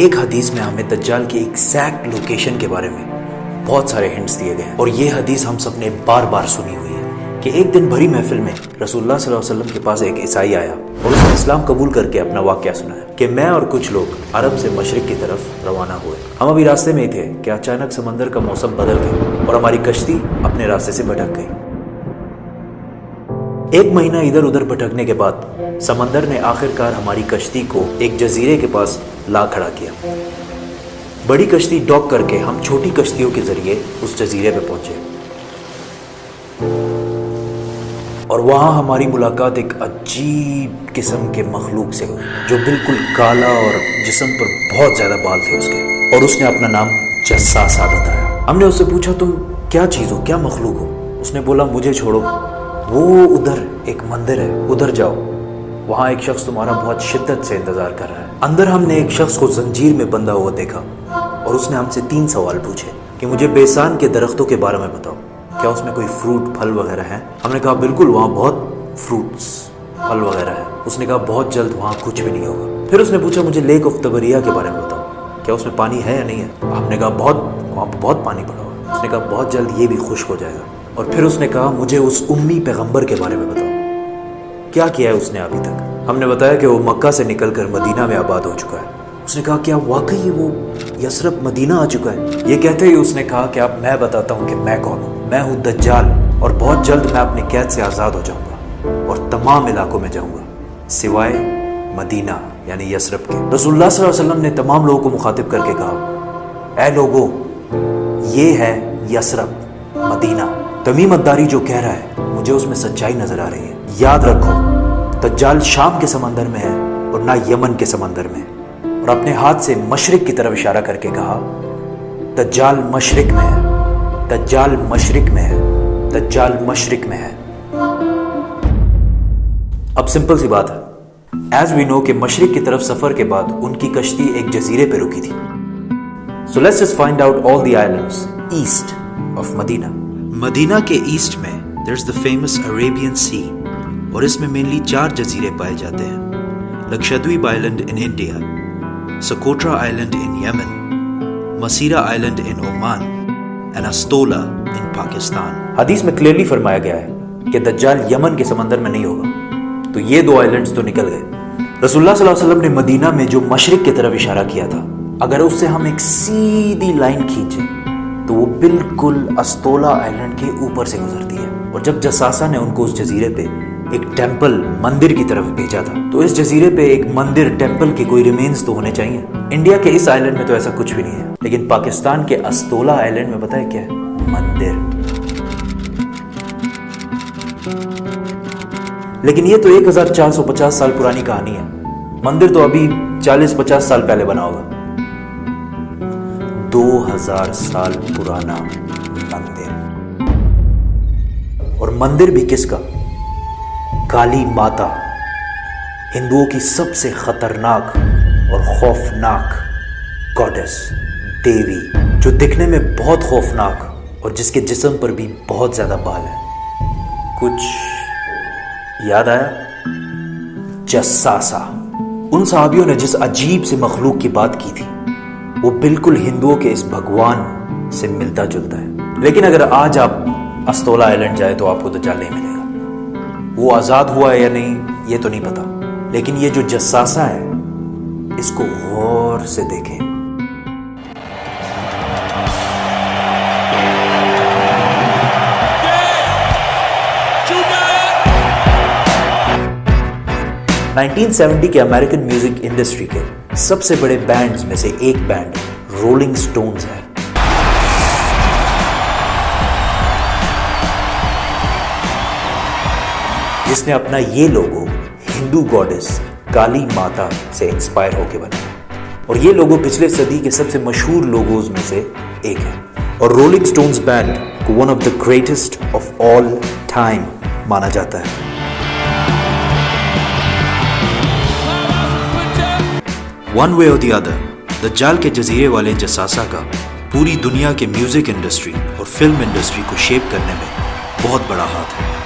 ایک حدیث میں ہمیں دجال کی ایگزیکٹ لوکیشن کے بارے میں بہت سارے ہنٹس دیے گئے ہیں، اور یہ حدیث ہم سب نے بار بار سنی ہوئی ہے کہ ایک دن بھری محفل میں رسول اللہ صلی اللہ علیہ وسلم کے پاس ایک عیسائی آیا اور اس نے اسلام قبول کر کے اپنا واقعہ سنایا کہ میں اور کچھ لوگ عرب سے مشرق کی طرف روانہ ہوئے. ہم ابھی راستے میں ہی تھے کہ اچانک سمندر کا موسم بدل گیا اور ہماری کشتی اپنے راستے سے بھٹک گئی. ایک مہینہ ادھر ادھر بھٹکنے کے بعد سمندر نے آخر کار ہماری کشتی کو ایک جزیرے کے پاس لا کھڑا کیا. بڑی کشتی ڈاک کر کے ہم چھوٹی کشتیوں کے ذریعے اس جزیرے پہ پہنچے اور وہاں ہماری ملاقات ایک عجیب قسم کے مخلوق سے ہوئی جو بالکل کالا اور جسم پر بہت زیادہ بال تھے اس کے، اور اس نے اپنا نام جساسا بتایا. ہم نے اس سے پوچھا تم کیا چیز ہو، کیا مخلوق ہو؟ اس نے بولا مجھے چھوڑو، وہ ادھر ایک مندر ہے، ادھر جاؤ، وہاں ایک شخص تمہارا بہت شدت سے انتظار کر رہا ہے. اندر ہم نے ایک شخص کو زنجیر میں بندھا ہوا دیکھا اور اس نے ہم سے 3 سوال پوچھے کہ مجھے بیسان کے درختوں کے بارے میں بتاؤ، کیا اس میں کوئی فروٹ پھل وغیرہ ہیں؟ ہم نے کہا بالکل، وہاں بہت فروٹس پھل وغیرہ ہیں. اس نے کہا بہت جلد وہاں کچھ بھی نہیں ہوگا. پھر اس نے پوچھا مجھے لیک آف تبریہ کے بارے میں بتاؤ، کیا اس میں پانی ہے یا نہیں ہے؟ ہم نے کہا وہاں بہت پانی پڑا ہوا. اس نے کہا بہت جلد یہ بھی خشک ہو جائے گا. اور پھر اس نے کہا مجھے اس امی پیغمبر کے بارے میں بتاؤ، کیا کیا ہے اس نے ابھی تک؟ ہم نے بتایا کہ وہ مکہ سے نکل کر مدینہ میں آباد ہو چکا ہے. اس نے کہا کیا واقعی وہ یثرب مدینہ آ چکا ہے؟ یہ کہتے ہی اس نے کہا کہ اب میں بتاتا ہوں کہ میں کون ہوں. میں ہوں دجال، اور بہت جلد میں اپنی قید سے آزاد ہو جاؤں گا اور تمام علاقوں میں جاؤں گا سوائے مدینہ یعنی یثرب کے. رسول اللہ صلی اللہ علیہ وسلم نے تمام لوگوں کو مخاطب کر کے کہا اے لوگو، یہ ہے یثرب مدینہ. تمیم الداری جو کہہ رہا ہے مجھے اس میں سچائی نظر آ رہی ہے. یاد رکھو دجال شام کے سمندر میں ہے اور نہ یمن کے سمندر میں. اور اپنے ہاتھ سے مشرق کی طرف اشارہ کر کے کہا دجال مشرق میں ہے، دجال مشرق میں ہے، دجال مشرق میں ہے. اب سمپل سی بات ہے، ایز وی نو کہ مشرق کی طرف سفر کے بعد ان کی کشتی ایک جزیرے پہ رکی تھی. So let's just find out all the islands east of Medina. Medina کے ایسٹ میں دیر از دا فیمس عربین سی، اور اس میں مینلی 4 جزیرے پائے جاتے ہیں. Lakshadweep island in India, Socotra island in Yemen, Masirah island in Oman, and Astola in Pakistan. حدیث میں کلیئرلی فرمایا گیا ہے کہ دجال یمن کے سمندر میں نہیں ہوگا، تو یہ 2 آئلینڈز تو نکل گئے. رسول اللہ صلی اللہ علیہ وسلم نے مدینہ میں جو مشرق کی طرف اشارہ کیا تھا، اگر اس سے ہم ایک سیدھی لائن کھینچیں تو وہ بالکل استولا آئلینڈ کے اوپر سے گزرتی ہے. اور جب جساسا نے ان کو اس جزیرے پہ ایک ٹیمپل مندر کی طرف بھیجا تھا، تو اس جزیرے پہ ایک مندر ٹیمپل کے کوئی ریمینز تو ہونے چاہیے. انڈیا کے اس آئلینڈ میں تو ایسا کچھ بھی نہیں ہے، لیکن پاکستان کے استولا آئلینڈ میں پتہ ہے کیا ہے؟ مندر. لیکن یہ تو 1450 سال پرانی کہانی ہے. مندر تو ابھی 40-50 سال پہلے بنا ہوگا. 2000 سال پرانا مندر. اور مندر بھی کس کا؟ کالی ماتا، ہندوؤں کی سب سے خطرناک اور خوفناک گاڈس، دیوی، جو دکھنے میں بہت خوفناک اور جس کے جسم پر بھی بہت زیادہ بال ہیں. کچھ یاد آیا؟ جساسا. ان صحابیوں نے جس عجیب سے مخلوق کی بات کی تھی وہ بالکل ہندوؤں کے اس بھگوان سے ملتا جلتا ہے. لیکن اگر آج آپ استولا آئلینڈ جائے تو آپ کو دجال نہیں ملے گا. وہ آزاد ہوا ہے یا نہیں یہ تو نہیں پتا، لیکن یہ جو جساسا ہے اس کو غور سے دیکھیں. نائنٹین 1970 کے امریکن میوزک انڈسٹری کے سب سے بڑے بینڈز میں سے ایک بینڈ رولنگ سٹونز ہے. جس نے اپنا یہ لوگو ہندو گاڈس کالی ماتا سے انسپائر ہو کے بنایا، اور یہ لوگو پچھلے صدی کے سب سے مشہور لوگوز میں سے ایک ہے. اور رولنگ سٹونز بینڈ کو one of the greatest of all time مانا جاتا ہے. ون وے اور دی ادر دجال کے جزیرے والے جساسا کا پوری دنیا کے میوزک انڈسٹری اور فلم انڈسٹری کو شیپ کرنے میں بہت بڑا ہاتھ ہے.